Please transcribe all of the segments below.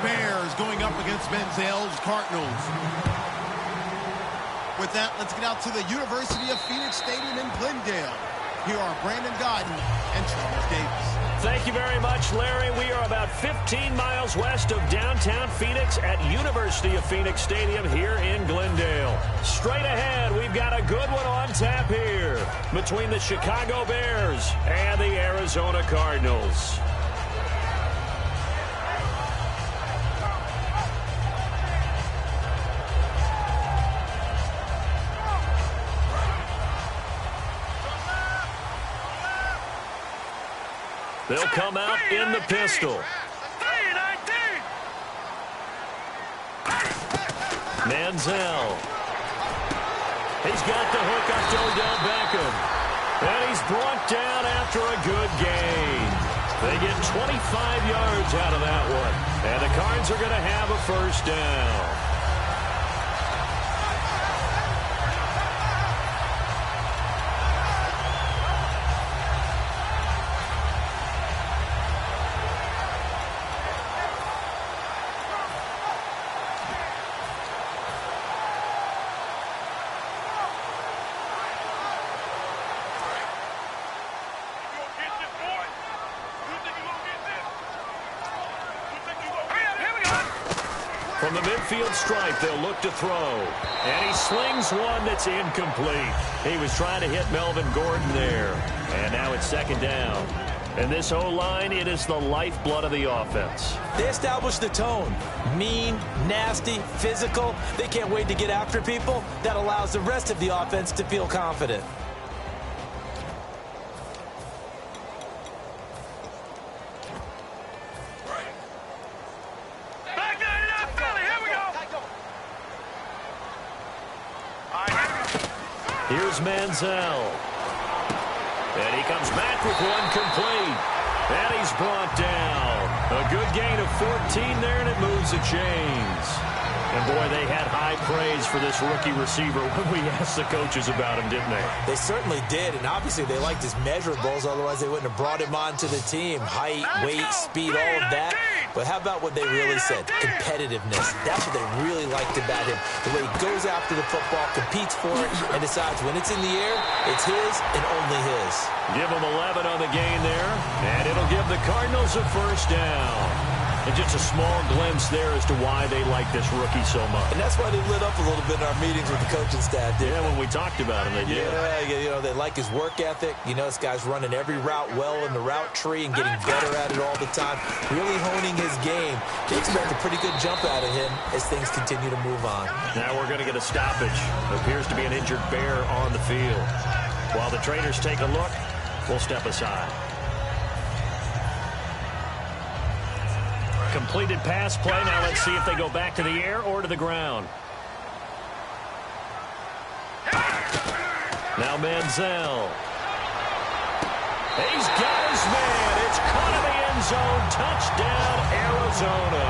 Bears going up against Menzel's Cardinals. With that, let's get out to the University of Phoenix Stadium in Glendale. Here are Brandon Godden and Charles Davis. Thank you very much, Larry. We are about 15 miles west of downtown Phoenix at University of Phoenix Stadium here in Glendale. Straight ahead, we've got a good one on tap here between the Chicago Bears and the Arizona Cardinals. They'll come out in the pistol. Manziel. He's got the hook up to Odell Beckham. And he's brought down after a good gain. They get 25 yards out of that one. And the Cards are going to have a first down. From the midfield stripe, they'll look to throw. And he slings one that's incomplete. He was trying to hit Melvin Gordon there. And now it's second down. And this O-line, it is the lifeblood of the offense. They establish the tone. Mean, nasty, physical. They can't wait to get after people. That allows the rest of the offense to feel confident. Here's Manziel. And he comes back with one complete. And he's brought down. A good gain of 14 there, and it moves the chains. And, boy, they had high praise for this rookie receiver when we asked the coaches about him, didn't they? They certainly did, and obviously they liked his measurables. Otherwise, they wouldn't have brought him onto the team. Height, weight, speed, all of that. But how about what they really said? Competitiveness. That's what they really liked about him. The way he goes after the football, competes for it, and decides when it's in the air, it's his and only his. Give him 11 on the gain there, and it'll give the Cardinals a first down. And just a small glimpse there as to why they like this rookie so much. And that's why they lit up a little bit in our meetings with the coaching staff. Yeah, when we talked about him, they did. Yeah, you know, they like his work ethic. You know, this guy's running every route well in the route tree and getting better at it all the time. Really honing his game. They expect a pretty good jump out of him as things continue to move on. Now we're going to get a stoppage. Appears to be an injured Bear on the field. While the Traders take a look, we'll step aside. Completed pass play. Now let's see if they go back to the air or to the ground. Now Manziel. He's got his man. It's caught in the end zone. Touchdown, Arizona.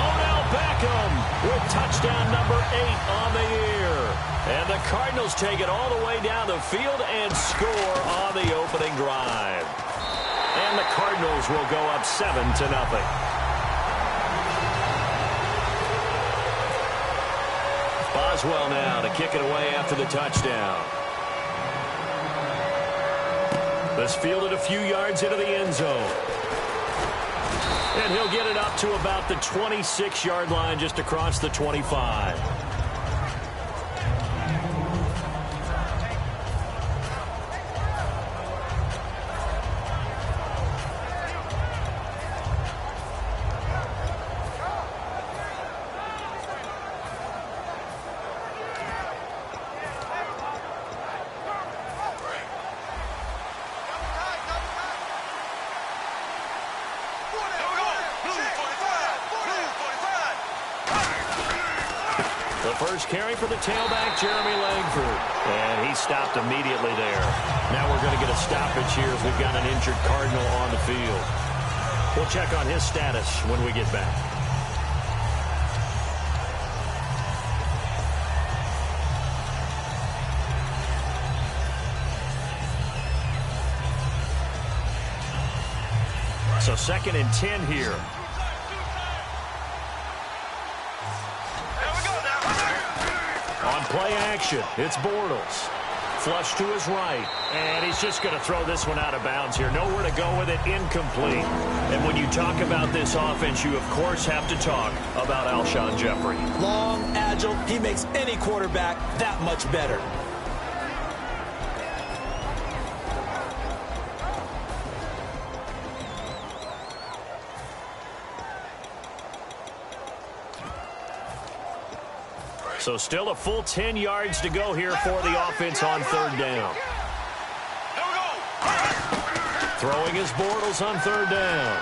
Odell Beckham with touchdown number 8 on the year. And the Cardinals take it all the way down the field and score on the opening drive. And the Cardinals will go up 7-0. Boswell now to kick it away after the touchdown. This fielded a few yards into the end zone. And he'll get it up to about the 26-yard line, just across the 25. First carry for the tailback, Jeremy Langford. And he stopped immediately there. Now we're going to get a stoppage here as we've got an injured Cardinal on the field. We'll check on his status when we get back. So 2nd and 10 here. play action. It's Bortles. Flush to his right. And he's just going to throw this one out of bounds here. Nowhere to go with it. Incomplete. And when you talk about this offense, you, of course, have to talk about Alshon Jeffrey. Long, agile. He makes any quarterback that much better. So still a full 10 yards to go here for the offense on third down. Throwing his Bortles on third down.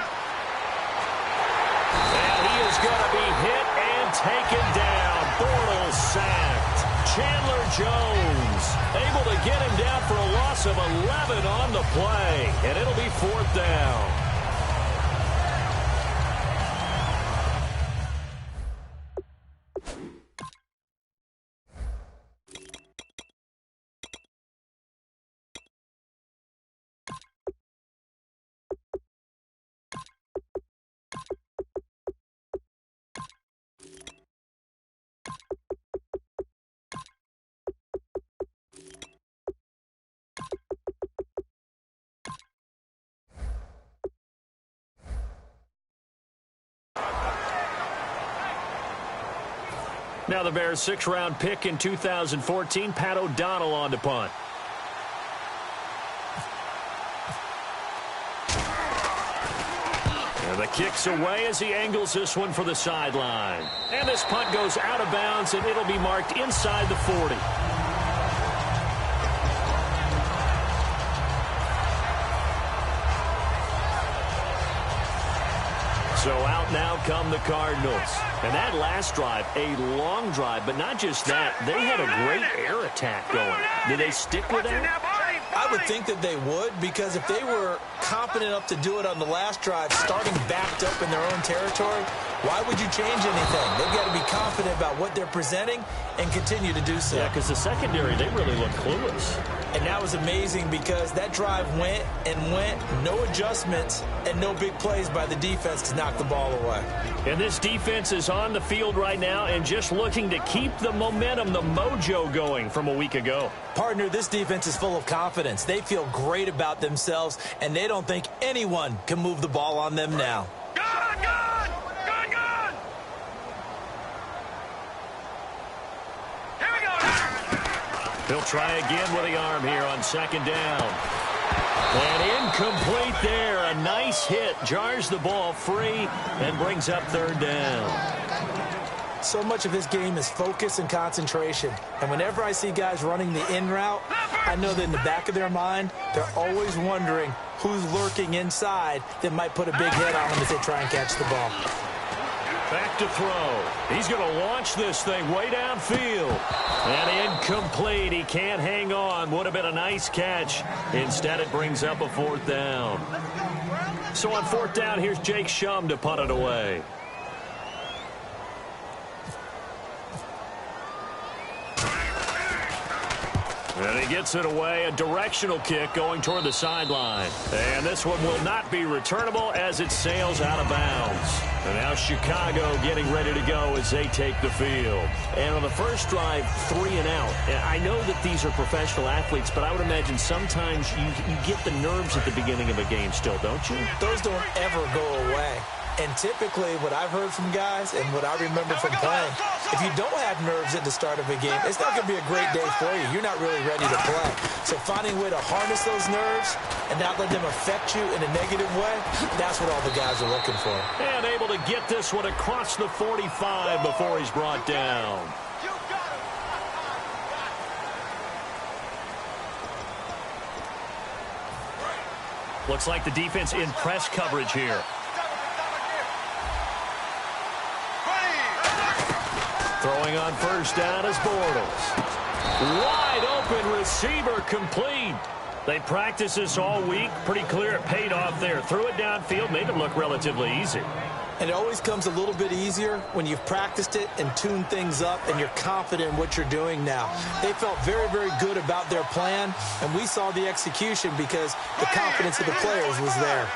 And he is going to be hit and taken down. Bortles sacked. Chandler Jones able to get him down for a loss of 11 on the play. And it'll be fourth down. Now the Bears' 6th-round pick in 2014, Pat O'Donnell on to punt. And the kick's away as he angles this one for the sideline. And this punt goes out of bounds, and it'll be marked inside the 40. So out now come the Cardinals. And that last drive, a long drive, but not just that. They had a great air attack going. Did they stick with that? I would think that they would, because if they were confident enough to do it on the last drive, starting backed up in their own territory, why would you change anything? They've got to be confident about what they're presenting and continue to do so. Yeah, because the secondary, they really look clueless. And that was amazing because that drive went and went, no adjustments and no big plays by the defense to knock the ball away. And this defense is on the field right now and just looking to keep the momentum, the mojo going from a week ago. Partner, this defense is full of confidence. They feel great about themselves, and they don't think anyone can move the ball on them now. He'll try again with the arm here on second down. And incomplete there. A nice hit. Jars the ball free and brings up third down. So much of this game is focus and concentration. And whenever I see guys running the in route, I know that in the back of their mind, they're always wondering who's lurking inside that might put a big hit on them as they try and catch the ball. Back to throw. He's going to launch this thing way downfield. And incomplete. He can't hang on. Would have been a nice catch. Instead, it brings up a fourth down. So on fourth down, here's Jake Shum to punt it away. And he gets it away, a directional kick going toward the sideline. And this one will not be returnable as it sails out of bounds. And now Chicago getting ready to go as they take the field. And on the first drive, 3 and out. I know that these are professional athletes, but I would imagine sometimes you get the nerves at the beginning of a game still, don't you? Those don't ever go away. And typically, what I've heard from guys and what I remember from playing, if you don't have nerves at the start of a game, it's not going to be a great day for you. You're not really ready to play. So finding a way to harness those nerves and not let them affect you in a negative way, that's what all the guys are looking for. And able to get this one across the 45 before he's brought down. Looks like the defense in press coverage here. Throwing on first down is Bortles. Wide open receiver complete. They practiced this all week. Pretty clear it paid off there. Threw it downfield, made it look relatively easy. And it always comes a little bit easier when you've practiced it and tuned things up and you're confident in what you're doing now. They felt very, very good about their plan, and we saw the execution because the confidence of the players was there.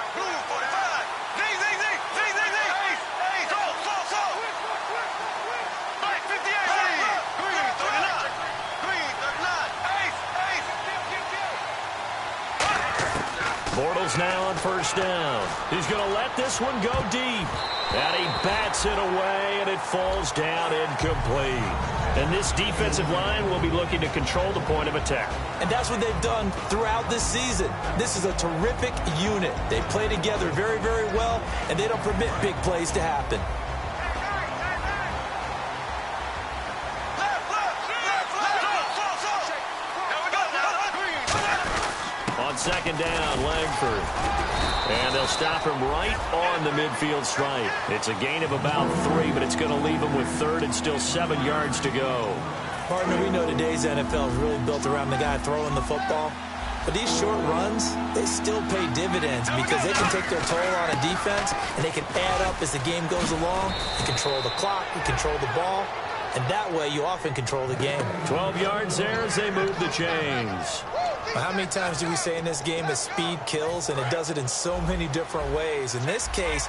is now on first down. He's going to let this one go deep. And he bats it away, and it falls down incomplete. And this defensive line will be looking to control the point of attack. And that's what they've done throughout this season. This is a terrific unit. They play together very, very well, and they don't permit big plays to happen. On second down, Langford. And they'll stop him right on the midfield stripe. It's a gain of about 3, but it's going to leave him with third and still 7 yards to go. Partner, we know today's NFL is really built around the guy throwing the football. But these short runs, they still pay dividends because they can take their toll on a defense, and they can add up as the game goes along. You control the clock, you control the ball, and that way you often control the game. 12 yards there as they move the chains. Well, how many times do we say in this game that speed kills, and it does it in so many different ways? In this case,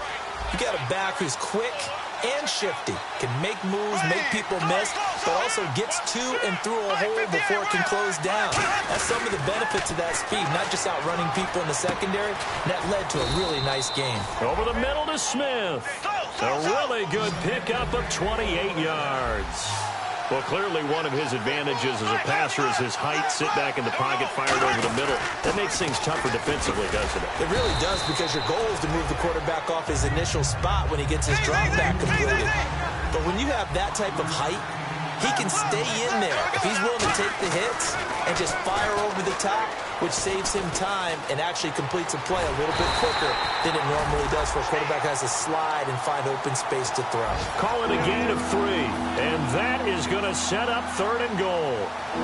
you got a back who's quick and shifty, can make moves, make people miss, but also gets to and through a hole before it can close down. That's some of the benefits of that speed, not just outrunning people in the secondary. And that led to a really nice game. Over the middle to Smith. A really good pickup of 28 yards. Well, clearly one of his advantages as a passer is his height, sit back in the pocket, fired over the middle. That makes things tougher defensively, doesn't it? It really does, because your goal is to move the quarterback off his initial spot when he gets his drop back completed. But when you have that type of height, he can stay in there if he's willing to take the hits and just fire over the top, which saves him time and actually completes a play a little bit quicker than it normally does for a quarterback who has to slide and find open space to throw. Call it a gain of 3, and that is going to set up third and goal.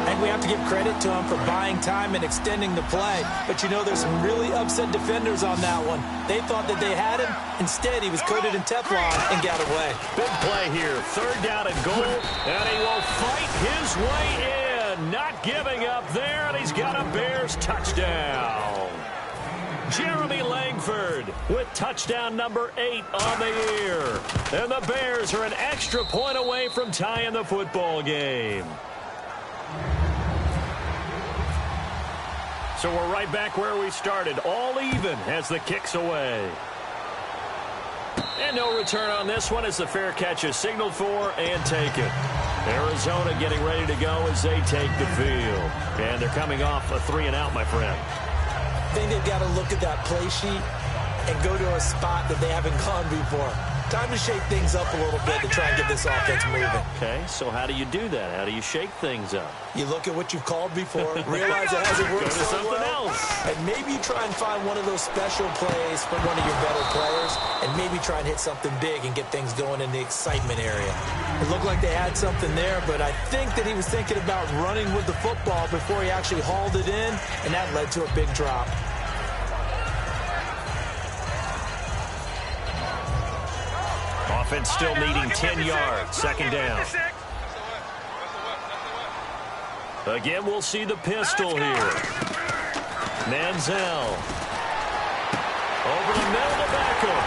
And we have to give credit to him for buying time and extending the play. But, you know, there's some really upset defenders on that one. They thought that they had him. Instead, he was coated in Teflon and got away. Big play here. Third down and goal, and he will fight his way in. Not giving up there, and he's got a Bears touchdown. Jeremy Langford with touchdown number 8 on the year. And the Bears are an extra point away from tying the football game. So we're right back where we started, all even as the kick's away. And no return on this one as the fair catch is signaled for and taken. Arizona getting ready to go as they take the field. And they're coming off a 3-and-out, my friend. I think they've got to look at that play sheet and go to a spot that they haven't gone before. Time to shake things up a little bit to try and get this offense moving. Okay, so how do you do that? How do you shake things up? You look at what you've called before, realize it hasn't worked so something well, else. and maybe you try and find one of those special plays from one of your better players, and maybe try and hit something big and get things going in the excitement area. It looked like they had something there, but I think that he was thinking about running with the football before he actually hauled it in, and that led to a big drop. Offense still needing 10 yards. Second down. Again, we'll see the pistol here. Manziel. Over the middle to Beckham.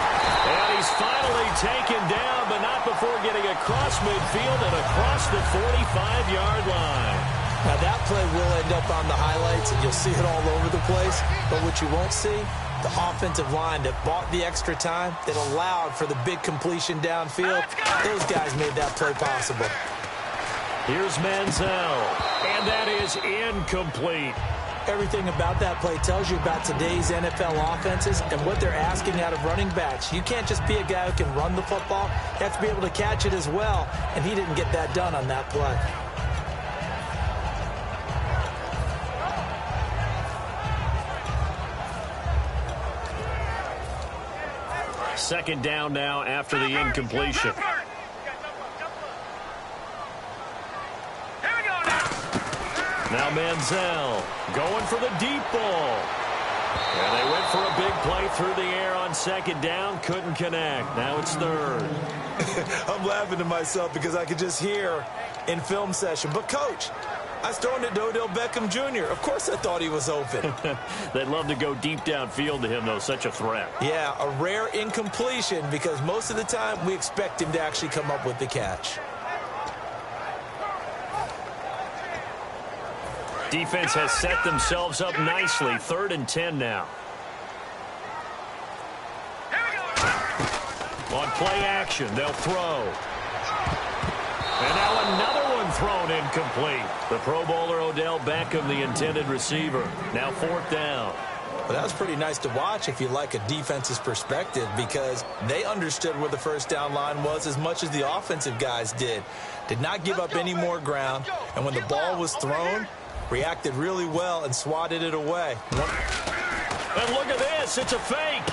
And he's finally taken down, but not before getting across midfield and across the 45-yard line. Now, that play will end up on the highlights, and you'll see it all over the place. But what you won't see, the offensive line that bought the extra time, that allowed for the big completion downfield, those guys made that play possible. Here's Manziel, and that is incomplete. Everything about that play tells you about today's NFL offenses and what they're asking out of running backs. You can't just be a guy who can run the football. You have to be able to catch it as well, and he didn't get that done on that play. Second down now after the incompletion. Now Manziel going for the deep ball. And they went for a big play through the air on second down. Couldn't connect. Now it's third. I'm laughing to myself because I could just hear in film session. But, Coach, I was throwing it to Odell Beckham Jr. Of course I thought he was open. They'd love to go deep downfield to him, though. Such a threat. Yeah, a rare incompletion because most of the time we expect him to actually come up with the catch. Defense has set themselves up nicely. 3rd and 10 now. play action. They'll throw. And now another one thrown incomplete. The Pro Bowler Odell Beckham, the intended receiver. Now 4th down. Well, that was pretty nice to watch if you like a defense's perspective, because they understood where the first down line was as much as the offensive guys did. Did not give up any more ground, and when the ball was thrown, reacted really well and swatted it away. And look at this. It's a fake.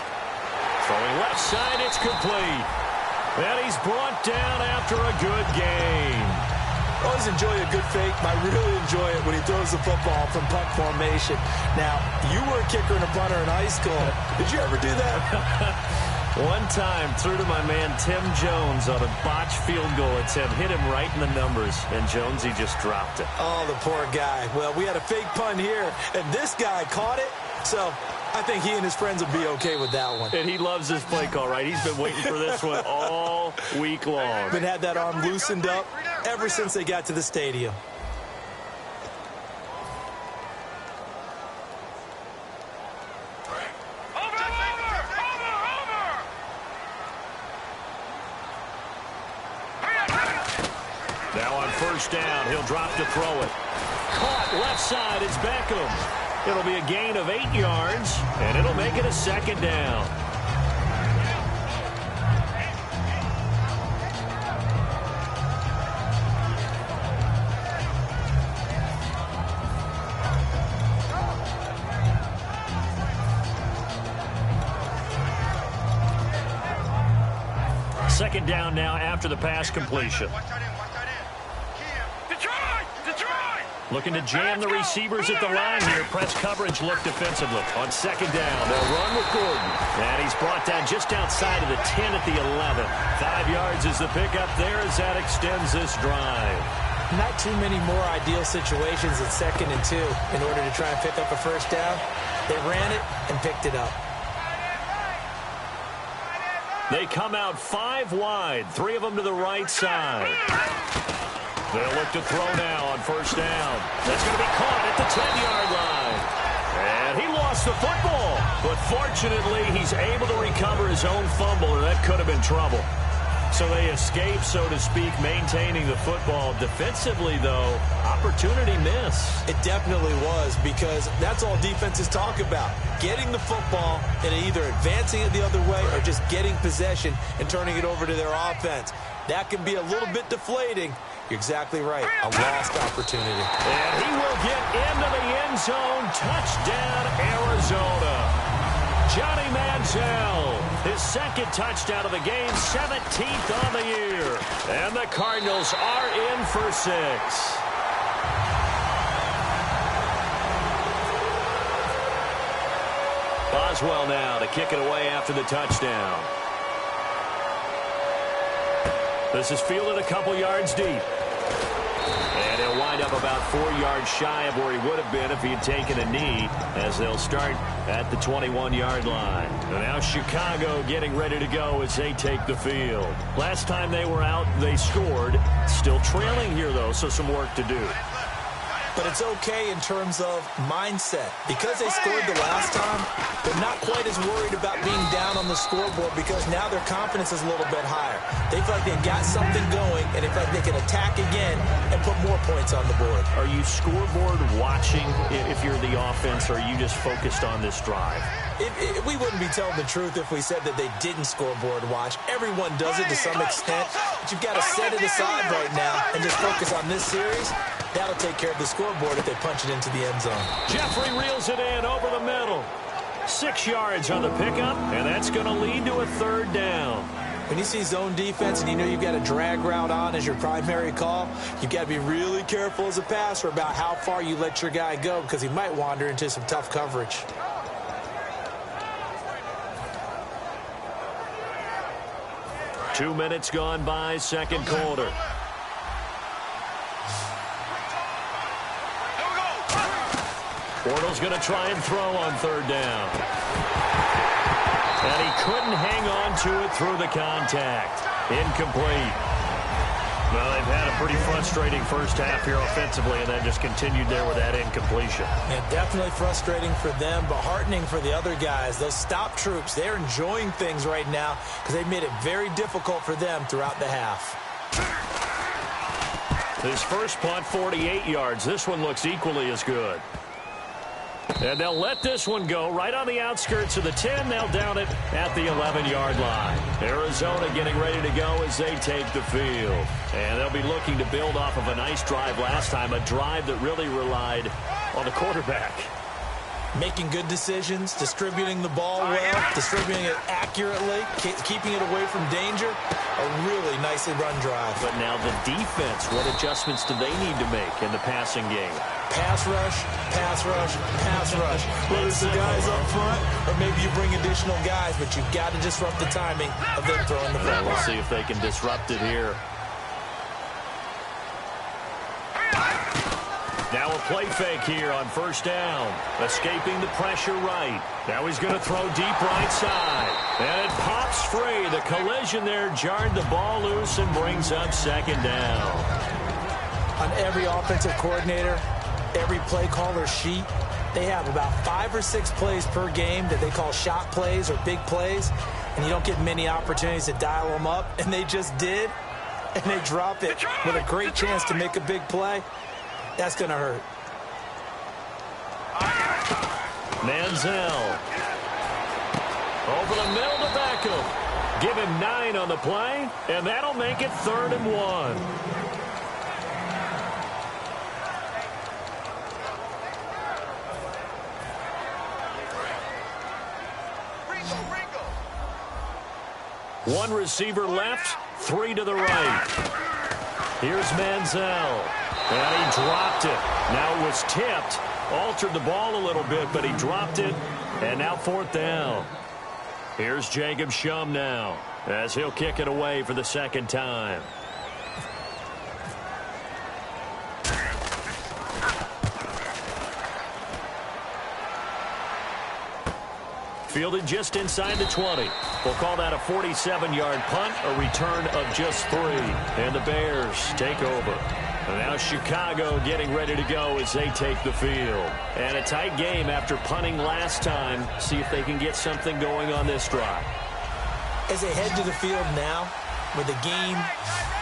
Throwing left side, it's complete. And he's brought down after a good game. Always enjoy a good fake. I really enjoy it when he throws the football from punt formation. Now, you were a kicker and a punter in high school. Did you ever do that? One time, threw to my man Tim Jones on a botched field goal attempt. Hit him right in the numbers, and Jonesy just dropped it. Oh, the poor guy. Well, we had a fake punt here, and this guy caught it. So I think he and his friends will be okay with that one. And he loves this play call, right? He's been waiting for this one all week long. Been had that arm loosened up ever since they got to the stadium. Now on 1st down, he'll drop to throw it. Caught left side, it's Beckham. It'll be a gain of 8 yards, and it'll make it a 2nd down. Second down now after the pass completion. Looking to jam the receivers at the line here. Press coverage look defensively. On 2nd down, they'll run with Gordon. And he's brought down just outside of the 10 at the 11. 5 yards is the pickup there as that extends this drive. Not too many more ideal situations at 2nd and 2 in order to try and pick up a 1st down. They ran it and picked it up. They come out 5 wide, 3 of them to the right side. They'll look to throw now on 1st down. That's going to be caught at the 10-yard line. And he lost the football. But fortunately, he's able to recover his own fumble, or that could have been trouble. So they escape, so to speak, maintaining the football. Defensively, though, opportunity miss. It definitely was, because that's all defenses talk about. Getting the football and either advancing it the other way or just getting possession and turning it over to their offense. That can be a little bit deflating. You're exactly right. A lost opportunity. And he will get into the end zone. Touchdown, Arizona. Johnny Manziel, his 2nd touchdown of the game, 17th on the year. And the Cardinals are in for 6. Boswell now to kick it away after the touchdown. This is fielded a couple yards deep. And he'll wind up about 4 yards shy of where he would have been if he had taken a knee, as they'll start at the 21-yard line. And now Chicago getting ready to go as they take the field. Last time they were out, they scored. Still trailing here, though, so some work to do. But it's okay in terms of mindset. Because they scored the last time, they're not quite as worried about being down on the scoreboard, because now their confidence is a little bit higher. They feel like they've got something going, and they feel like they can attack again and put more points on the board. Are you scoreboard watching if you're the offense, or are you just focused on this drive? We wouldn't be telling the truth if we said that they didn't scoreboard watch. Everyone does it to some extent, but you've got to set it aside right now and just focus on this series. That'll take care of the scoreboard if they punch it into the end zone. Jeffrey reels it in over the middle. 6 yards on the pickup, and that's going to lead to a 3rd down. When you see zone defense and you know you've got a drag route on as your primary call, you've got to be really careful as a passer about how far you let your guy go, because he might wander into some tough coverage. Two minutes gone by, 2nd quarter. Bortles going to try and throw on 3rd down. And he couldn't hang on to it through the contact. Incomplete. Well, they've had a pretty frustrating first half here offensively, and then just continued there with that incompletion. Yeah, definitely frustrating for them, but heartening for the other guys. Those stop troops, they're enjoying things right now because they've made it very difficult for them throughout the half. His first punt, 48 yards. This one looks equally as good. And they'll let this one go right on the outskirts of the 10. They'll down it at the 11-yard line. Arizona getting ready to go as they take the field. And they'll be looking to build off of a nice drive last time, a drive that really relied on the quarterback. Making good decisions, distributing the ball well, distributing it accurately, keeping it away from danger. A really nicely run drive. But now the defense, what adjustments do they need to make in the passing game? Pass rush, pass rush, pass rush. Whether it's the guys up front or maybe you bring additional guys, but you've got to disrupt the timing of them throwing the football. We'll see if they can disrupt it here. Now a play fake here on first down. Escaping the pressure right. Now he's going to throw deep right side. And it pops free. The collision there jarred the ball loose and brings up second down. On every offensive coordinator, every play caller sheet, they have about 5 or 6 plays per game that they call shot plays or big plays. And you don't get many opportunities to dial them up. And they just did. And they drop it with a great chance to make a big play. That's going to hurt. Manziel. Over the middle to Beckham. Give him 9 on the play, and that'll make it 3rd and 1. One receiver left, 3 to the right. Here's Manziel. And he dropped it. Now it was tipped. Altered the ball a little bit, but he dropped it. And now 4th down. Here's Jacob Shum now as he'll kick it away for the second time. Fielded just inside the 20. We'll call that a 47-yard punt, a return of just 3. And the Bears take over. And now Chicago getting ready to go as they take the field. And a tight game after punting last time. See if they can get something going on this drive. As they head to the field now, with the game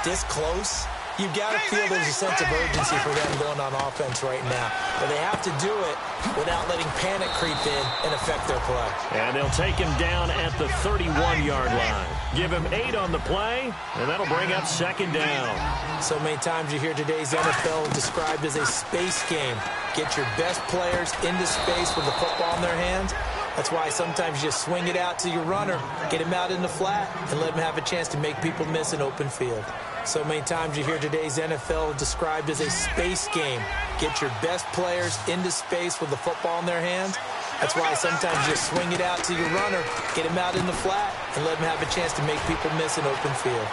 this close, you've got to feel there's a sense of urgency for them going on offense right now. But they have to do it without letting panic creep in and affect their play. And they'll take him down at the 31-yard line. Give him 8 on the play, and that'll bring up second down. So many times you hear today's NFL described as a space game. Get your best players into space with the football in their hands. That's why sometimes you just swing it out to your runner, get him out in the flat, and let him have a chance to make people miss an open field. So many times you hear today's NFL described as a space game. Get your best players into space with the football in their hands. That's why sometimes you just swing it out to your runner, get him out in the flat, and let him have a chance to make people miss an open field.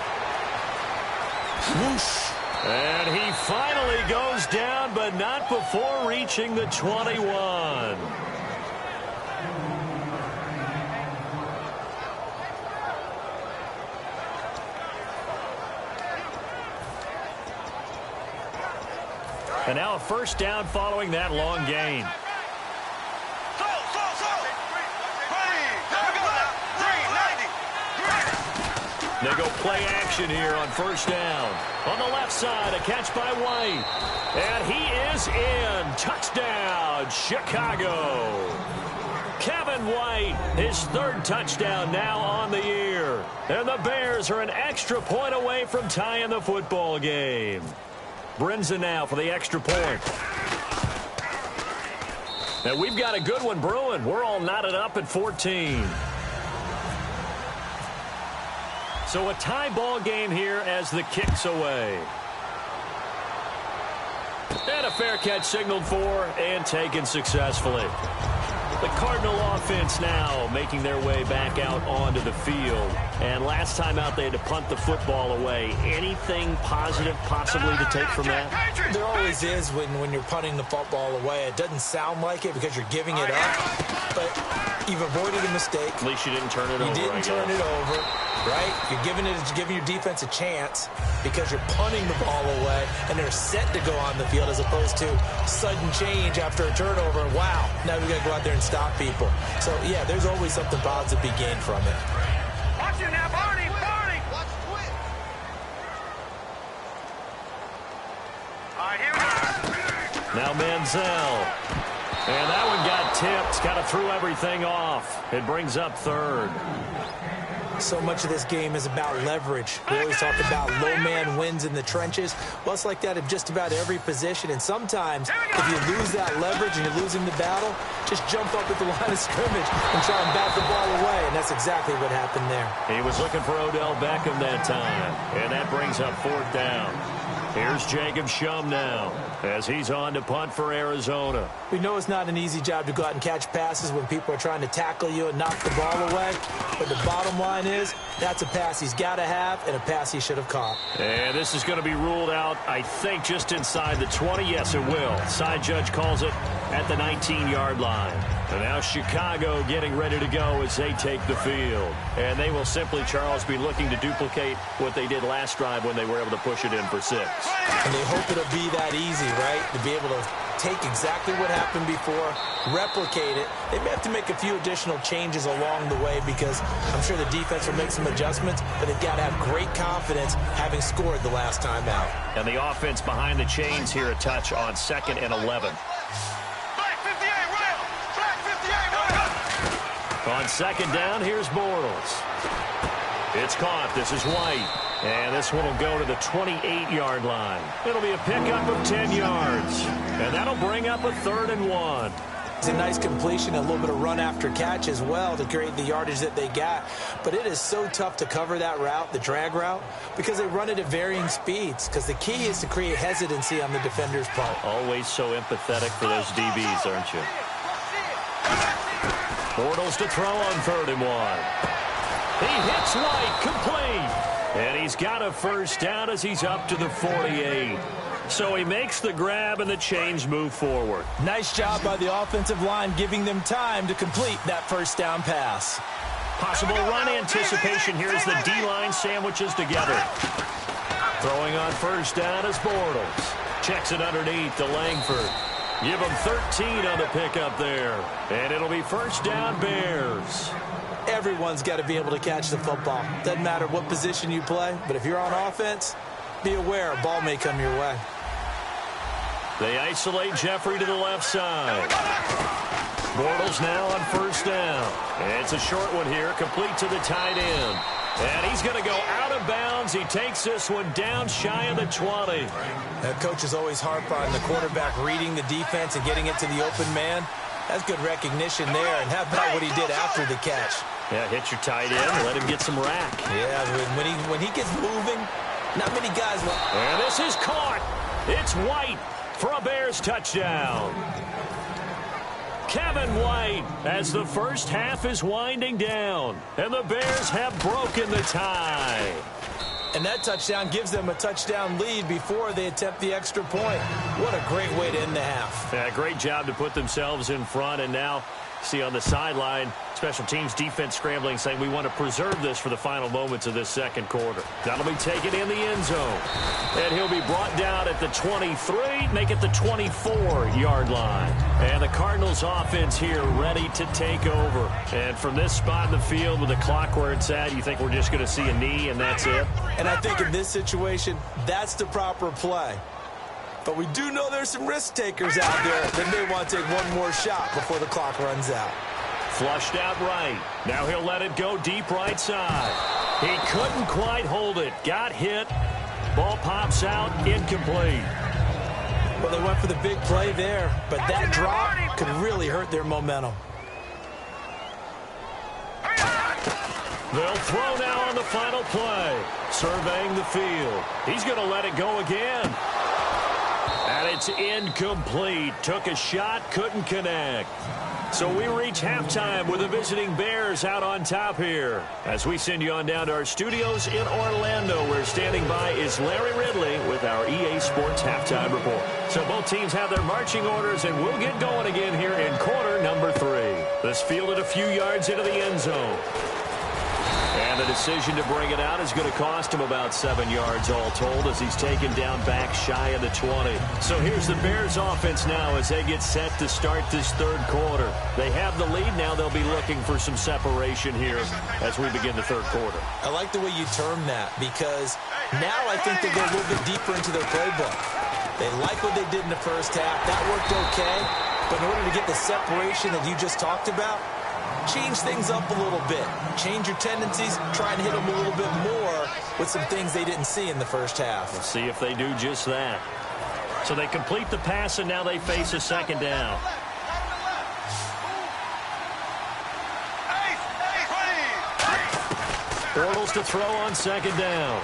Whoosh. And he finally goes down, but not before reaching the 21. And now a first down following that long gain. They go play action here on first down. On the left side, a catch by White. And he is in. Touchdown, Chicago. Kevin White, his 3rd touchdown now on the year. And the Bears are an extra point away from tying the football game. Brinza now for the extra point. And we've got a good one brewing. We're all knotted up at 14. So a tie ball game here as the kick's away. And a fair catch signaled for and taken successfully. The Cardinal offense now making their way back out onto the field. And last time out they had to punt the football away. Anything positive possibly to take from that? There always is when you're punting the football away. It doesn't sound like it because you're giving it up. But you've avoided a mistake. At least you didn't turn it over. You didn't turn it over, right? You're giving your defense a chance. because you're punting the ball away and they're set to go on the field as opposed to sudden change after a turnover. And wow, now we got to go out there and stop people. So, yeah, there's always something positive to be gained from it. Watch it now, Barney! Watch twit. All right, here we go. Now Manziel. And that one got tipped. Kind of threw everything off. It brings up third. So much of this game is about leverage. We always talk about low man wins in the trenches. Well, it's like that in just about every position. And sometimes, if you lose that leverage and you're losing the battle, just jump up at the line of scrimmage and try and bat the ball away. And that's exactly what happened there. He was looking for Odell Beckham that time. And that brings up fourth down. Here's Jacob Shum now as he's on to punt for Arizona. We know it's not an easy job to go out and catch passes when people are trying to tackle you and knock the ball away. But the bottom line is that's a pass he's got to have and a pass he should have caught. And this is going to be ruled out, I think, just inside the 20. Yes, it will. Side judge calls it at the 19-yard line. And now Chicago getting ready to go as they take the field. And they will simply, Charles, be looking to duplicate what they did last drive when they were able to push it in for 6. And they hope it'll be that easy, right? To be able to take exactly what happened before, replicate it. They may have to make a few additional changes along the way because I'm sure the defense will make some adjustments, but they've got to have great confidence having scored the last time out. And the offense behind the chains here a touch on 2nd and 11. On 2nd down, here's Bortles. It's caught. This is White. And this one will go to the 28-yard line. It'll be a pickup of 10 yards. And that'll bring up a 3rd and 1. It's a nice completion, a little bit of run after catch as well to create the yardage that they got. But it is so tough to cover that route, the drag route, because they run it at varying speeds. Because the key is to create hesitancy on the defender's part. Always so empathetic for those DBs, aren't you? Bortles to throw on 3rd and 1. He hits White, complete. And he's got a first down as he's up to the 48. So he makes the grab and the chains move forward. Nice job by the offensive line giving them time to complete that first down pass. Possible run anticipation here as the D-line sandwiches together. Throwing on first down is Bortles. Checks it underneath to Langford. Give him 13 on the pickup there. And it'll be first down Bears. Everyone's got to be able to catch the football. Doesn't matter what position you play, but if you're on offense, be aware a ball may come your way. They isolate Jeffrey to the left side. Bortles now on first down. And it's a short one here, complete to the tight end. And he's going to go out of bounds. He takes this one down shy of the 20. Coaches always harp on the quarterback reading the defense and getting it to the open man. That's good recognition there. And how about what he did after the catch? Yeah, hit your tight end, let him get some rack. Yeah, when he gets moving, not many guys will. And this is caught. It's White for a Bears touchdown. Kevin White as the first half is winding down. And the Bears have broken the tie. And that touchdown gives them a touchdown lead before they attempt the extra point. What a great way to end the half. Yeah, great job to put themselves in front. And now, see on the sideline, special teams defense scrambling, saying we want to preserve this for the final moments of this second quarter. That'll be taken in the end zone. And he'll be brought down at the 23, make it the 24-yard line. And the Cardinals offense here ready to take over. And from this spot in the field with the clock where it's at, you think we're just going to see a knee and that's it? And I think in this situation, that's the proper play. But we do know there's some risk takers out there that may want to take one more shot before the clock runs out. Flushed out right. Now he'll let it go deep right side. He couldn't quite hold it. Got hit. Ball pops out. Incomplete. Well, they went for the big play there, but that drop could really hurt their momentum. They'll throw now on the final play. Surveying the field. He's going to let it go again. And it's incomplete. Took a shot, couldn't connect. So we reach halftime with the visiting Bears out on top here. As we send you on down to our studios in Orlando, where standing by is Larry Ridley with our EA Sports Halftime Report. So both teams have their marching orders, and we'll get going again here in quarter number 3. This fielded a few yards into the end zone. And And the decision to bring it out is going to cost him about 7 yards all told as he's taken down back shy of the 20. So here's the Bears offense now as they get set to start this third quarter. They have the lead. Now they'll be looking for some separation here as we begin the third quarter. I like the way you term that because now I think they go a little bit deeper into their playbook. They like what they did in the first half. That worked okay. But in order to get the separation that you just talked about, change things up a little bit. Change your tendencies. Try and hit them a little bit more with some things they didn't see in the first half. We'll see if they do just that. So they complete the pass, and now they face a second down. Bortles to throw on second down.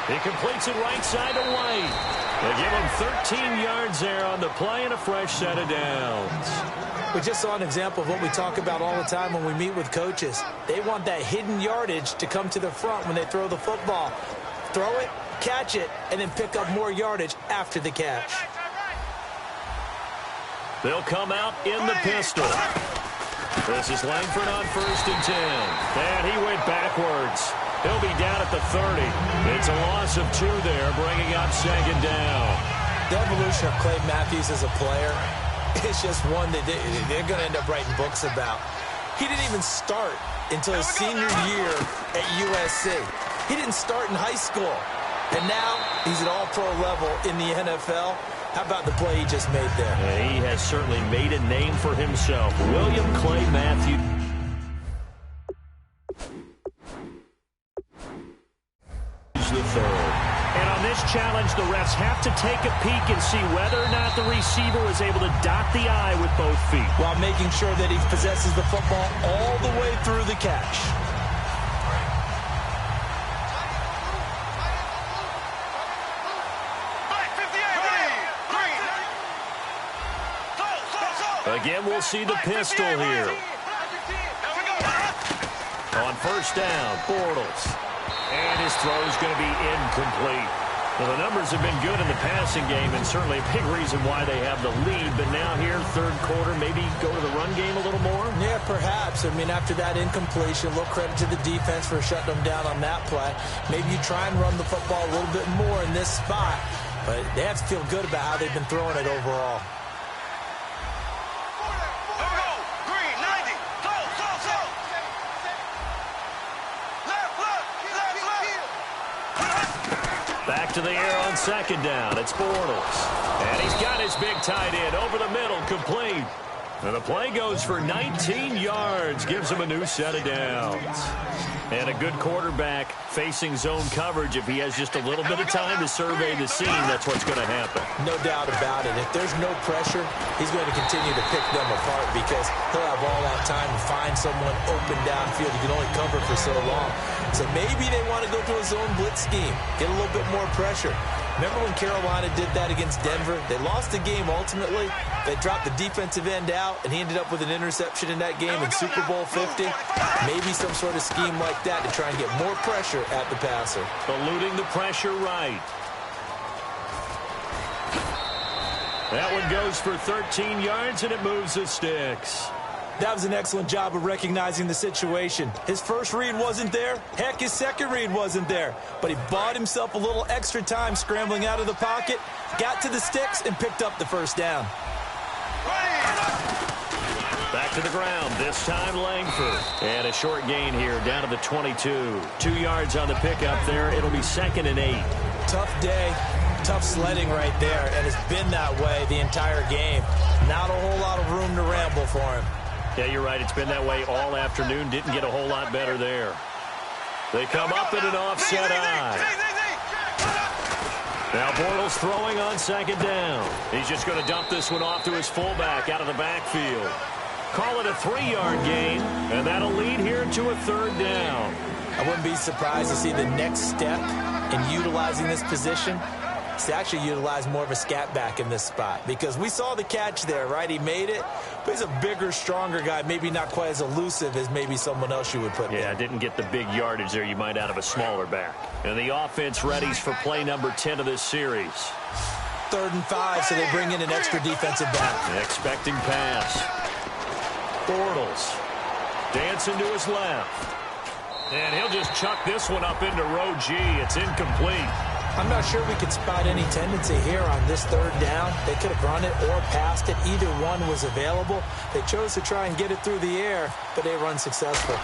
He completes it right side to White. They give him 13 yards there on the play and a fresh set of downs. We just saw an example of what we talk about all the time when we meet with coaches. They want that hidden yardage to come to the front when they throw the football. Throw it, catch it, and then pick up more yardage after the catch. They'll come out in the pistol. This is Langford on 1st and 10. And he went backwards. He'll be down at the 30. It's a loss of 2 there, bringing up second down. The evolution of Clay Matthews as a player, it's just one that they're going to end up writing books about. He didn't even start until his senior year at USC. He didn't start in high school. And now he's at all-pro level in the NFL. How about the play he just made there? Yeah, he has certainly made a name for himself. William Clay Matthews. The third. And on this challenge, the refs have to take a peek and see whether or not the receiver was able to dot the I with both feet, while making sure that he possesses the football all the way through the catch. Again, we'll see the pistol here. On 1st down, Bortles. And his throw is going to be incomplete. Well, the numbers have been good in the passing game and certainly a big reason why they have the lead. But now here, third quarter, maybe go to the run game a little more? Yeah, perhaps. I mean, after that incompletion, a little credit to the defense for shutting them down on that play. Maybe you try and run the football a little bit more in this spot. But they have to feel good about how they've been throwing it overall. Back to the air on second down. It's Bortles. And he's got his big tight end over the middle, complete. And the play goes for 19 yards. Gives him a new set of downs. And a good quarterback facing zone coverage. If he has just a little bit of time to survey the scene, that's what's going to happen. No doubt about it. If there's no pressure, he's going to continue to pick them apart because he'll have all that time to find someone open downfield. You can only cover for so long. So maybe they want to go to a zone blitz scheme, get a little bit more pressure. Remember when Carolina did that against Denver? They lost the game ultimately. They dropped the defensive end out, and he ended up with an interception in that game in Super Bowl 50. Maybe some sort of scheme like that to try and get more pressure at the passer. Eluding the pressure right. That one goes for 13 yards, and it moves the sticks. That was an excellent job of recognizing the situation. His first read wasn't there. Heck, his second read wasn't there. But he bought himself a little extra time scrambling out of the pocket, got to the sticks, and picked up the first down. Back to the ground, this time Langford. And a short gain here down to the 22. 2 yards on the pickup there. It'll be 2nd and 8. Tough day, tough sledding right there, and it's been that way the entire game. Not a whole lot of room to ramble for him. Yeah, you're right. It's been that way all afternoon. Didn't get a whole lot better there. They come up in an offset eye. Now Bortles throwing on second down. He's just going to dump this one off to his fullback out of the backfield. Call it a 3-yard gain, and that'll lead here to a 3rd down. I wouldn't be surprised to see the next step in utilizing this position. To actually utilize more of a scat back in this spot because we saw the catch there, right? He made it, but he's a bigger, stronger guy, maybe not quite as elusive as maybe someone else you would put Yeah, didn't get the big yardage there you might out of a smaller back. And the offense readies for play number 10 of this series. 3rd and 5, so they bring in an extra defensive back. Expecting pass. Bortles dancing to his left. And he'll just chuck this one up into row G. It's incomplete. I'm not sure we could spot any tendency here on this third down. They could have run it or passed it. Either one was available. They chose to try and get it through the air, but they were unsuccessful.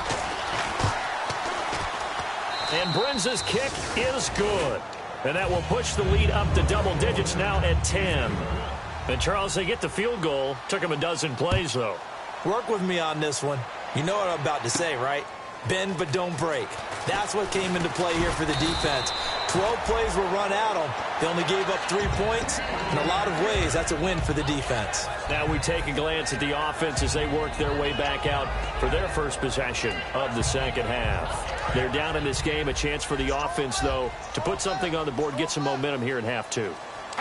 And Brenza's kick is good. And that will push the lead up to double digits now at 10. And, Charles, they get the field goal. Took them a dozen plays, though. Work with me on this one. You know what I'm about to say, right? Bend but don't break. That's what came into play here for the defense. 12 plays were run at them. They only gave up 3 points. In a lot of ways, that's a win for the defense. Now we take a glance at the offense as they work their way back out for their first possession of the second half. They're down in this game. A chance for the offense, though, to put something on the board, get some momentum here in half two.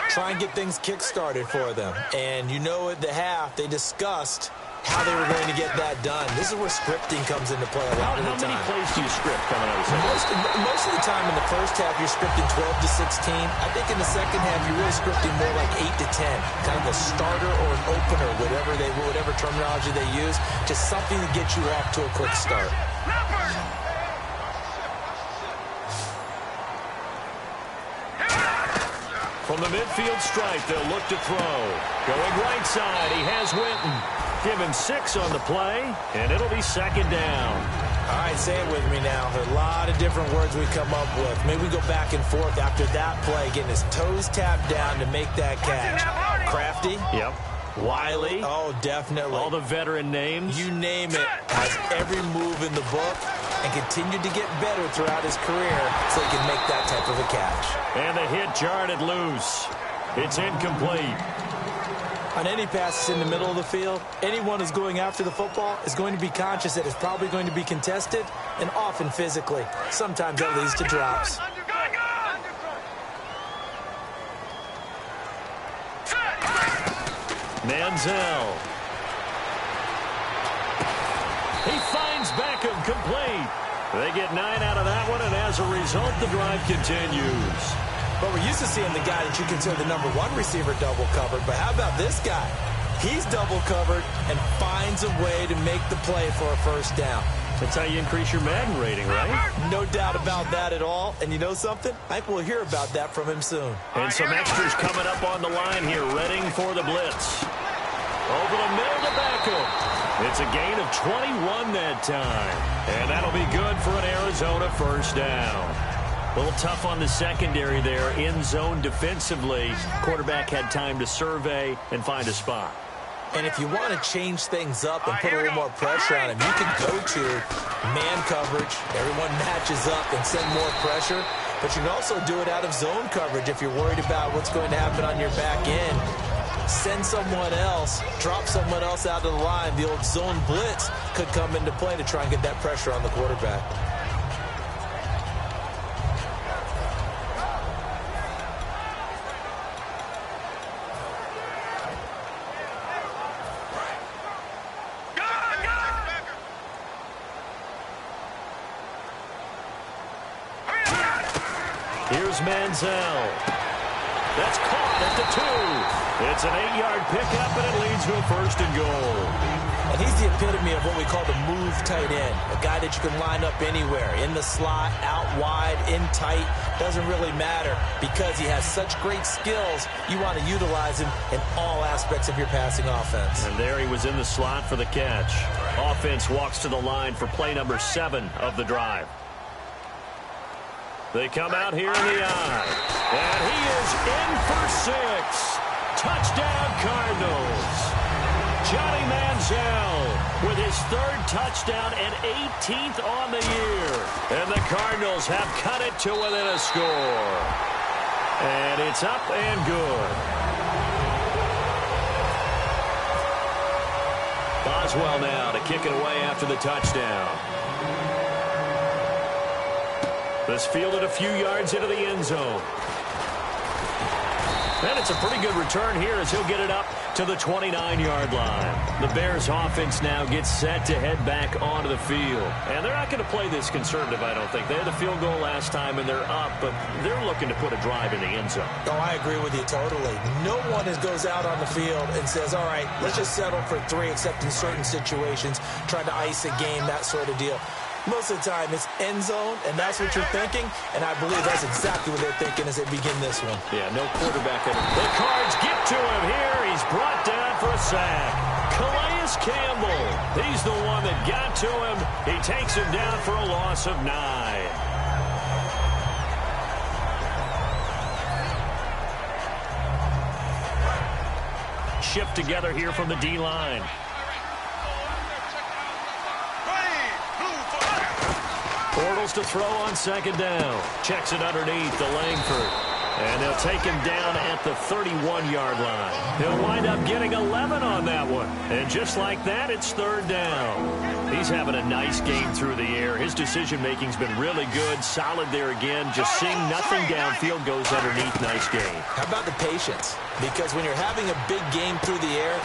Try and get things kick-started for them. And you know at the half, they discussed how they were going to get that done. This is where scripting comes into play a lot of the time. How many plays do you script coming out of the second? Most of the time in the first half, you're scripting 12 to 16. I think in the second half, you're really scripting more like 8 to 10. Kind of a starter or an opener, whatever terminology they use. Just something to get you off to a quick start. From the midfield stripe, they'll look to throw. Going right side, he has Winton. Give him 6 on the play, and it'll be second down. All right, say it with me now. There are a lot of different words we come up with. Maybe we go back and forth after that play, getting his toes tapped down to make that catch. Crafty? Yep. Wiley? Oh, definitely. All the veteran names? You name it. Has every move in the book and continued to get better throughout his career so he can make that type of a catch. And the hit jarred it loose. It's incomplete. On any passes in the middle of the field, anyone who's going after the football is going to be conscious that it's probably going to be contested and often physically. Sometimes that leads to drops. Manziel. He finds Beckham complete. They get 9 out of that one, and as a result, the drive continues. But we're used to seeing the guy that you consider the number 1 receiver double covered. But how about this guy? He's double covered and finds a way to make the play for a first down. That's how you increase your Madden rating, right? No doubt about that at all. And you know something? I think we'll hear about that from him soon. And some extras coming up on the line here, readying for the blitz. Over the middle to Beckham. It's a gain of 21 that time. And that'll be good for an Arizona first down. A little tough on the secondary there, in zone defensively. Quarterback had time to survey and find a spot. And if you want to change things up and put a little more pressure on him, you can go to man coverage. Everyone matches up and send more pressure. But you can also do it out of zone coverage if you're worried about what's going to happen on your back end. Send someone else, drop someone else out of the line. The old zone blitz could come into play to try and get that pressure on the quarterback. Here's Manziel. That's caught at the 2. It's an 8-yard pickup, and it leads to a first and goal. And he's the epitome of what we call the move tight end, a guy that you can line up anywhere, in the slot, out wide, in tight, doesn't really matter because he has such great skills. You want to utilize him in all aspects of your passing offense. And there he was in the slot for the catch. Offense walks to the line for play number 7 of the drive. They come out here in the eye. And he is in for 6. Touchdown, Cardinals. Johnny Manziel with his 3rd touchdown and 18th on the year. And the Cardinals have cut it to within a score. And it's up and good. Boswell now to kick it away after the touchdown. This fielded a few yards into the end zone. And it's a pretty good return here as he'll get it up to the 29-yard line. The Bears offense now gets set to head back onto the field. And they're not going to play this conservative, I don't think. They had the field goal last time, and they're up, but they're looking to put a drive in the end zone. Oh, I agree with you totally. No one goes out on the field and says, all right, let's just settle for 3, except in certain situations, trying to ice a game, that sort of deal. Most of the time, it's end zone, and that's what you're thinking, and I believe that's exactly what they're thinking as they begin this one. Yeah, no quarterback. The Cards get to him here. He's brought down for a sack. Calais Campbell, he's the one that got to him. He takes him down for a loss of 9. Shift together here from the D-line. Bortles to throw on second down. Checks it underneath to Langford. And they'll take him down at the 31-yard line. He'll wind up getting 11 on that one. And just like that, it's third down. He's having a nice game through the air. His decision-making's been really good. Solid there again. Just seeing nothing downfield goes underneath. Nice game. How about the patience? Because when you're having a big game through the air,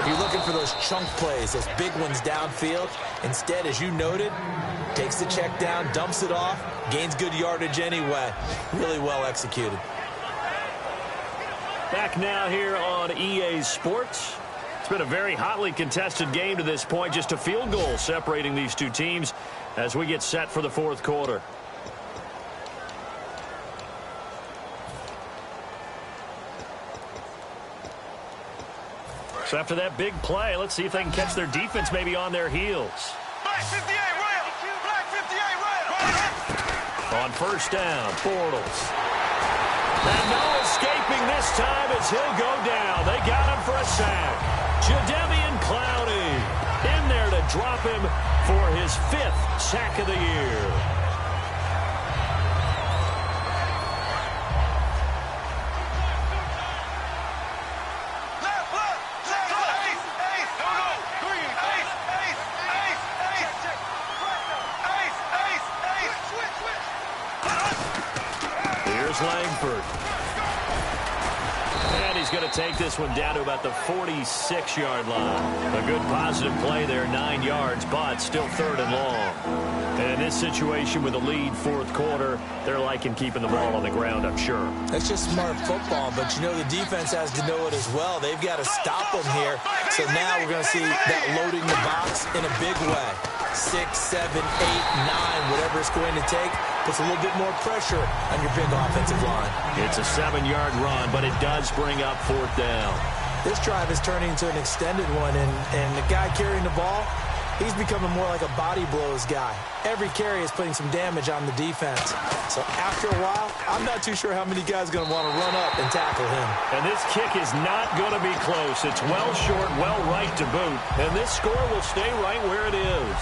you're looking for those chunk plays, those big ones downfield. Instead, as you noted, takes the check down, dumps it off, gains good yardage anyway. Really well executed. Back now here on EA Sports. It's been a very hotly contested game to this point. Just a field goal separating these two teams as we get set for the fourth quarter. So after that big play, let's see if they can catch their defense maybe on their heels. Black 58, right. Black 58, right. On first down, Bortles. And no escaping this time as he'll go down. They got him for a sack. Jadeveon Clowney in there to drop him for his 5th sack of the year. Langford. And he's going to take this one down to about the 46-yard line. A good positive play there, 9 yards, but still third and long. And in this situation with a lead fourth quarter, they're liking keeping the ball on the ground, I'm sure. That's just smart football, but you know the defense has to know it as well. They've got to stop them here. So now we're going to see that loading the box in a big way. 6, 7, 8, 9, whatever it's going to take. Puts a little bit more pressure on your big offensive line. It's a 7-yard run, but it does bring up fourth down. This drive is turning into an extended one, and the guy carrying the ball, he's becoming more like a body blows guy. Every carry is putting some damage on the defense. So after a while, I'm not too sure how many guys are going to want to run up and tackle him. And this kick is not going to be close. It's well short, well right to boot. And this score will stay right where it is.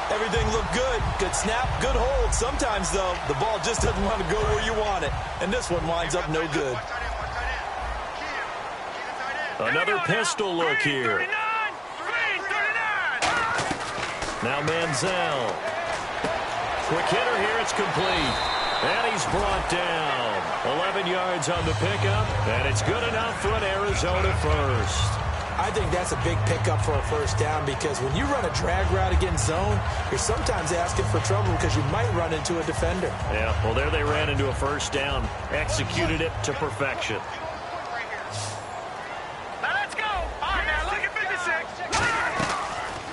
Everything looked good. Good snap, good hold. Sometimes, though, the ball just doesn't want to go where you want it. And this one winds up no good. Another pistol look here. Now Manziel. Quick hitter here. It's complete. And he's brought down. 11 yards on the pickup. And it's good enough for an Arizona first. I think that's a big pickup for a first down because when you run a drag route against zone, you're sometimes asking for trouble because you might run into a defender. Yeah, well, there they ran into a first down. Executed it to perfection. Now let's go. All right, now look at 56.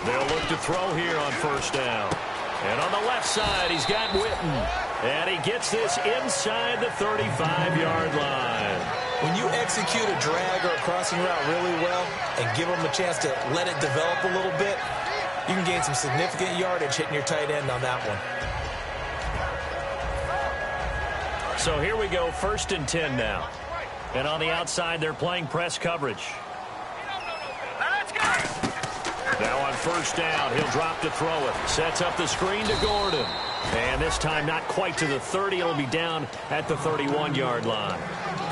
They'll look to throw here on first down. And on the left side, he's got Witten. And he gets this inside the 35-yard line. When you execute a drag or a crossing route really well and give them a chance to let it develop a little bit, you can gain some significant yardage hitting your tight end on that one. So here we go, 1st and 10 now. And on the outside, they're playing press coverage. Now on first down, he'll drop to throw it. Sets up the screen to Gordon. And this time not quite to the 30. It'll be down at the 31-yard line.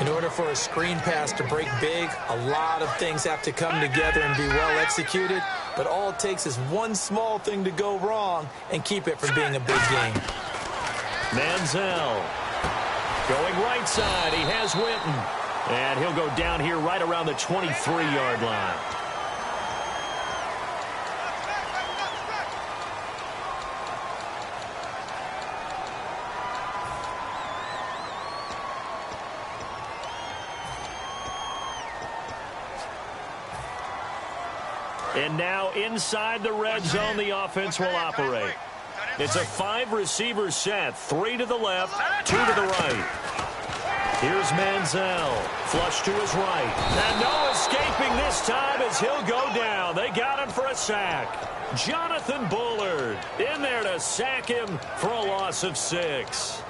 In order for a screen pass to break big, a lot of things have to come together and be well executed. But all it takes is one small thing to go wrong and keep it from being a big game. Manziel going right side. He has Witten. And he'll go down here right around the 23-yard line. And now inside the red zone, the offense will operate. It's a 5-receiver set. 3 to the left, 2 to the right. Here's Manziel. Flush to his right. And no escaping this time as he'll go down. They got him for a sack. Jonathan Bullard in there to sack him for a loss of 6.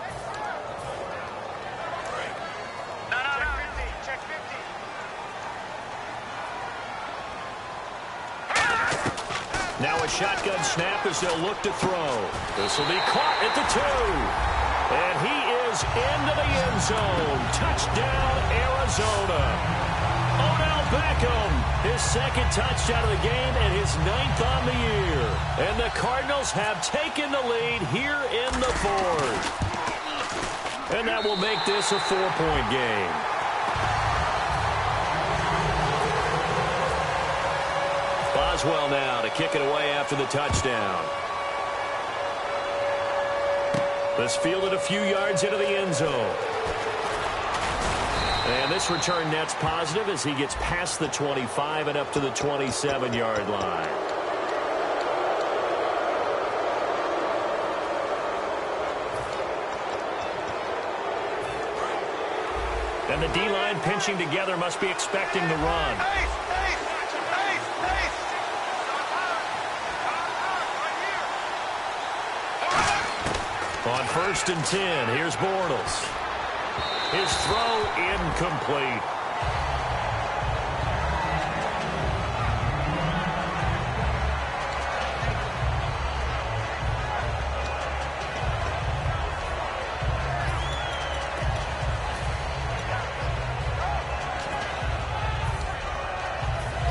Now a shotgun snap as they'll look to throw. This will be caught at the 2. And he is into the end zone. Touchdown, Arizona. Odell Beckham, his second touchdown of the game and his 9th on the year. And the Cardinals have taken the lead here in the 4th. And that will make this a 4-point game. Boswell now to kick it away after the touchdown. This fielded a few yards into the end zone. And this return net's positive as he gets past the 25 and up to the 27-yard line. And the D-line pinching together must be expecting the run. On 1st and 10, here's Bortles. His throw incomplete.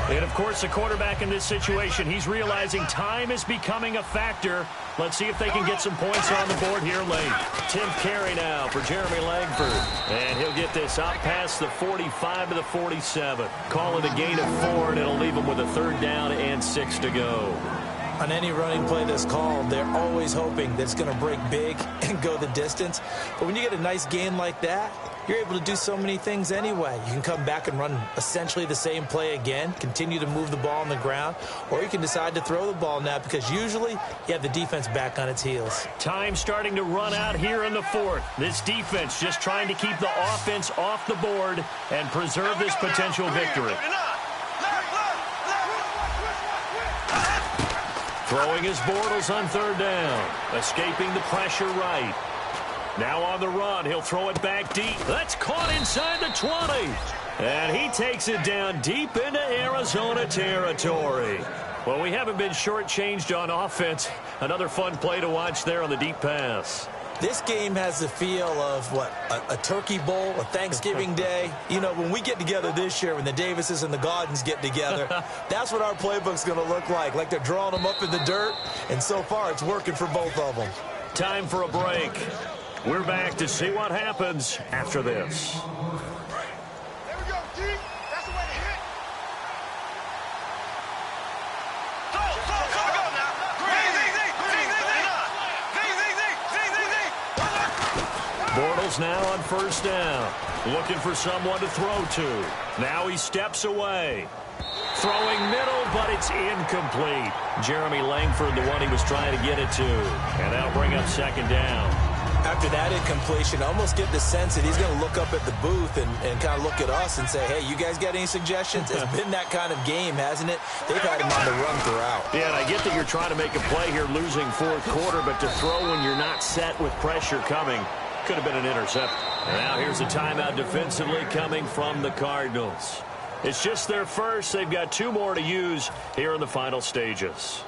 And, of course, the quarterback in this situation, he's realizing time is becoming a factor. Let's see if they can get some points on the board here late. 10th carry now for Jeremy Langford. And he'll get this out past the 45 to the 47. Call it a gain of 4, and it'll leave him with a 3rd down and 6 to go. On any running play that's called, they're always hoping that it's going to break big and go the distance. But when you get a nice gain like that, you're able to do so many things anyway. You can come back and run essentially the same play again, continue to move the ball on the ground, or you can decide to throw the ball now because usually you have the defense back on its heels. Time starting to run out here in the 4th. This defense just trying to keep the offense off the board and preserve this potential victory. Throwing his Bortles on 3rd down. Escaping the pressure right. Now on the run, he'll throw it back deep. That's caught inside the 20. And he takes it down deep into Arizona territory. Well, we haven't been shortchanged on offense. Another fun play to watch there on the deep pass. This game has the feel of, a turkey bowl, a Thanksgiving day. You know, when we get together this year, when the Davises and the Gaudens get together, that's what our playbook's going to look like they're drawing them up in the dirt, and so far it's working for both of them. Time for a break. We're back to see what happens after this. There we go, G. That's the way to hit. Go now. Bortles now on 1st down. Looking for someone to throw to. Now he steps away. Throwing middle, but it's incomplete. Jeremy Langford, the one he was trying to get it to. And that'll bring up 2nd down. After that incompletion, I almost get the sense that he's going to look up at the booth and kind of look at us and say, hey, you guys got any suggestions? It's been that kind of game, hasn't it? They've had him on the run throughout. Yeah, and I get that you're trying to make a play here, losing 4th quarter, but to throw when you're not set with pressure coming could have been an intercept. And now here's a timeout defensively coming from the Cardinals. It's just their first. They've got 2 more to use here in the final stages.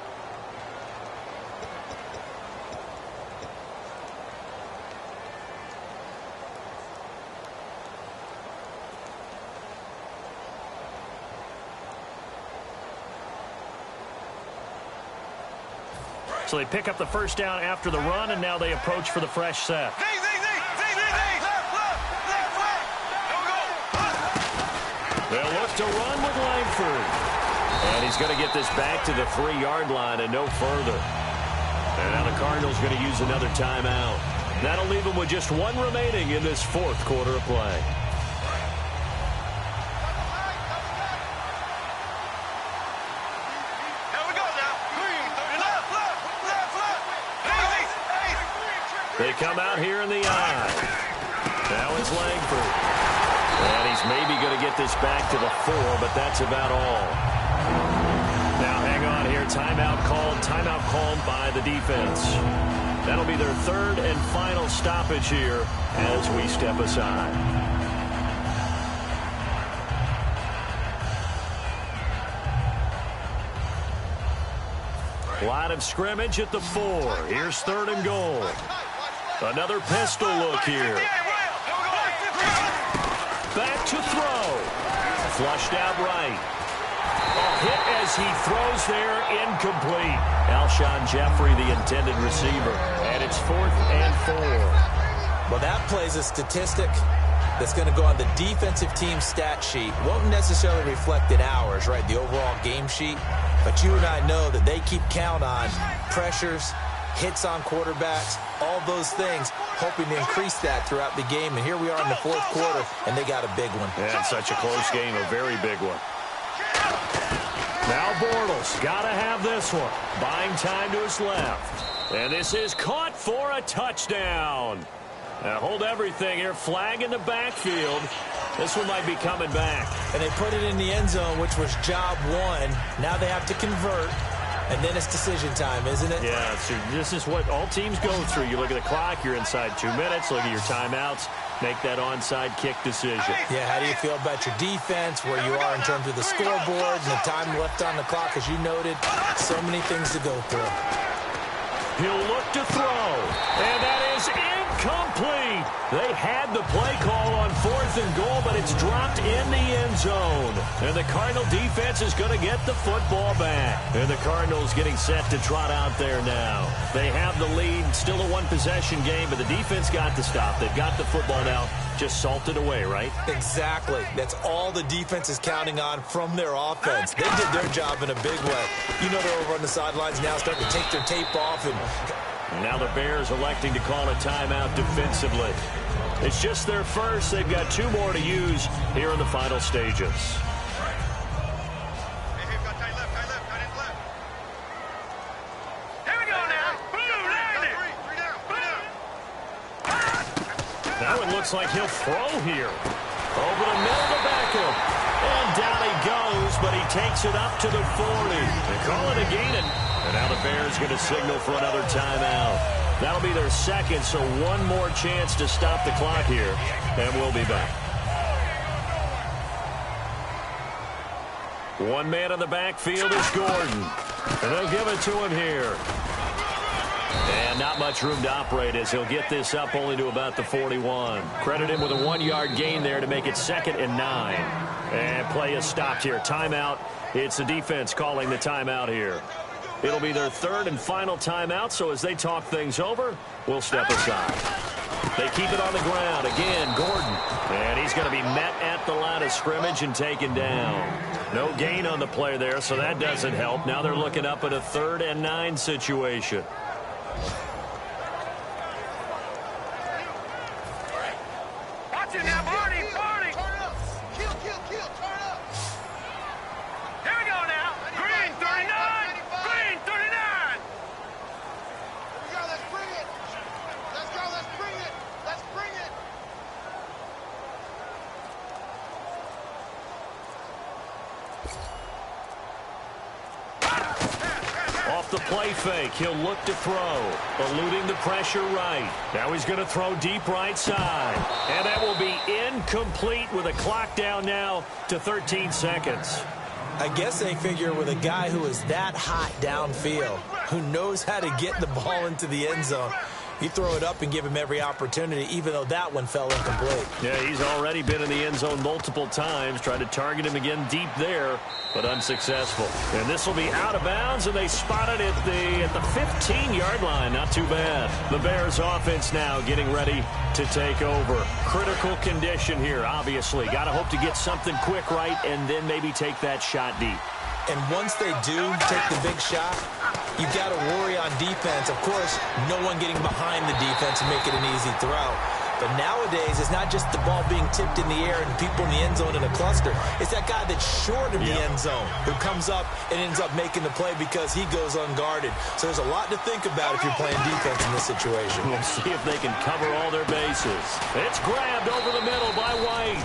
So they pick up the 1st down after the run, and now they approach for the fresh set. They'll look to run with Langford. And he's going to get this back to the 3-yard line and no further. And now the Cardinals going to use another timeout. That'll leave them with just 1 remaining in this 4th quarter of play. come out here in the eye. Now it's Langford. And he's maybe going to get this back to the 4, but that's about all. Now hang on here. Timeout called by the defense. That'll be their 3rd and final stoppage here as we step aside. Line of scrimmage at the 4. Here's 3rd and goal. Another pistol look here. Back to throw. Flushed out right. A hit as he throws there, incomplete. Alshon Jeffrey, the intended receiver. And it's 4th and 4. Well, that plays a statistic that's going to go on the defensive team stat sheet. Won't necessarily reflect in ours, right, the overall game sheet. But you and I know that they keep count on pressures, hits on quarterbacks, all those things, hoping to increase that throughout the game. And here we are in the 4th quarter, and they got a big one. And such a close game, a very big one. Now Bortles got to have this one. Buying time to his left. And this is caught for a touchdown. Now hold everything here. Flag in the backfield. This one might be coming back. And they put it in the end zone, which was job 1. Now they have to convert. And then it's decision time, isn't it? Yeah, so this is what all teams go through. You look at the clock, you're inside 2 minutes. Look at your timeouts. Make that onside kick decision. Yeah, how do you feel about your defense, where you are in terms of the scoreboard and the time left on the clock, as you noted? So many things to go through. He'll look to throw. And that is incomplete. They had the play call on 4th and goal, but it's dropped in the end zone. And the Cardinal defense is going to get the football back. And the Cardinals getting set to trot out there now. They have the lead, still a 1-possession game, but the defense got the stop. They've got the football now, just salted away, right? Exactly. That's all the defense is counting on from their offense. They did their job in a big way. You know they're over on the sidelines now, starting to take their tape off. And now the Bears electing to call a timeout defensively. It's just their first. They've got 2 more to use here in the final stages. Here we go now. Now it looks like he'll throw here. Over the middle to Beckham. And down he goes, but he takes it up to the 40. They call it a gain, and now the Bears going to signal for another timeout. That'll be their 2nd, so 1 more chance to stop the clock here, and we'll be back. 1 man in the backfield is Gordon, and they'll give it to him here. And not much room to operate as he'll get this up only to about the 41. Credit him with a 1-yard gain there to make it 2nd and 9. And play is stopped here. Timeout. It's the defense calling the timeout here. It'll be their 3rd and final timeout, so as they talk things over, we'll step aside. They keep it on the ground. Again, Gordon. And he's going to be met at the line of scrimmage and taken down. No gain on the play there, so that doesn't help. Now they're looking up at a 3rd and 9 situation. Watch it now, Barney. Kill, turn up. Here we go now. Green, 39. Green, 39. Here we go, let's bring it. Let's go, let's bring it. Let's bring it. Off the play fake, he'll look to throw, eluding the pressure right. Now he's going to throw deep right side. And that will be incomplete with a clock down now to 13 seconds. I guess they figure with a guy who is that hot downfield, who knows how to get the ball into the end zone, you throw it up and give him every opportunity, even though that one fell incomplete. Yeah, he's already been in the end zone multiple times, tried to target him again deep there, but unsuccessful. And this will be out of bounds, and they spot it at the 15-yard line. Not too bad. The Bears offense now getting ready to take over. Critical condition here, obviously. Got to hope to get something quick right and then maybe take that shot deep. And once they do take the big shot, you've got to worry on defense. Of course, no one getting behind the defense and make it an easy throw. But nowadays, it's not just the ball being tipped in the air and people in the end zone in a cluster. It's that guy that's short of the end zone who comes up and ends up making the play because he goes unguarded. So there's a lot to think about if you're playing defense in this situation. We'll see if they can cover all their bases. It's grabbed over the middle by White.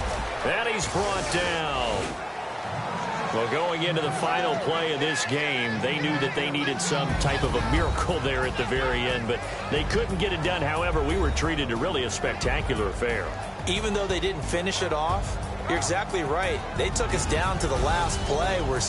And he's brought down. Well, going into the final play of this game, they knew that they needed some type of a miracle there at the very end, but they couldn't get it done. However, we were treated to really a spectacular affair. Even though they didn't finish it off, you're exactly right. They took us down to the last play where